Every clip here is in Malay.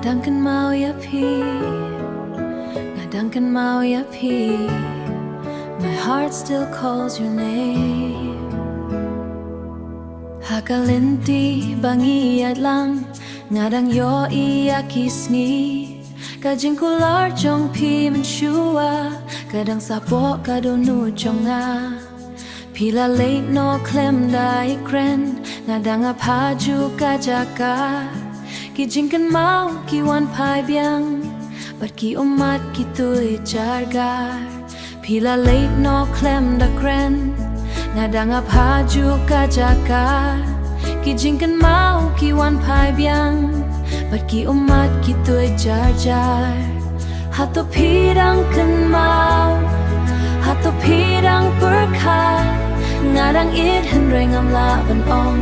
Ngadang kan mau ya pi, ngadang kan mau ya pi. My heart still calls your name. Hakalinti bangi adlang, ngadang yo iya kisni. Kajing kular jong pi menshua, kadang sapo kadonu jonga. Pila late no klem dai kren, ngadang apaju kajaka. Ki jingkan mau ki wan pai biang, but ki umat ki tui jargar. Pila late no klem da kren, ngadang apaju kajaka. Ki jingkan mau ki wan pai biang, but ki umat ki tui jarjar. Hato pirang kan mau, hato pirang berkat. Ngadang ieid henry ngam laban ong,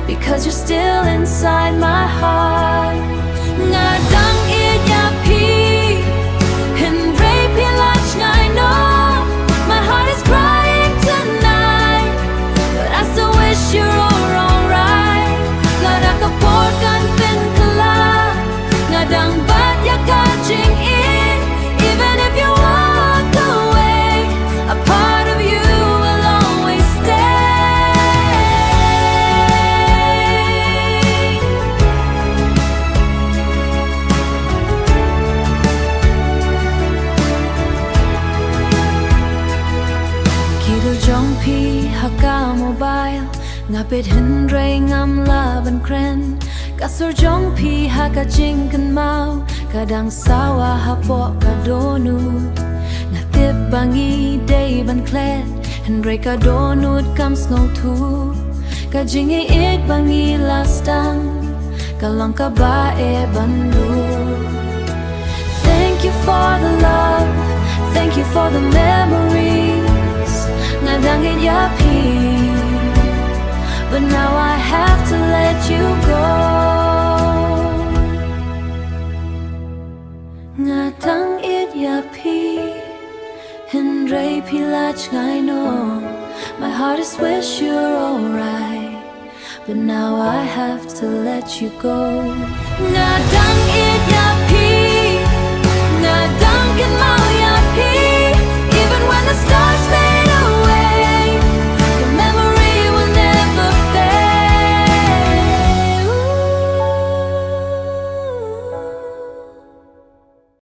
because you're still inside my heart. Ngadang ieid ya pi, henry pilach ngai no. My heart is crying tonight, but I still wish you're alright. Lada kapor kan pin kala, ngadang bat ya kajing ieid. Even if you walk away, a part of you will always stay. Kido jong pi haka mobile, ngapit henry ngam laban kren. Kasur jong pi haka jingkan mau, kadang sawa hapo kadonu. Natip bangi day ban klet, henry kadonut kam snow tu. Kajingi ieid bangi lastang, kalang kabae bandu. Thank you for the love, thank you for the memories. Ngadang ieid ya pi, but now I have to let you go. Ngadang ieid ya pi, henry pilach ngai no. My heart is wish you're alright, but now I have to let you go. Ngadang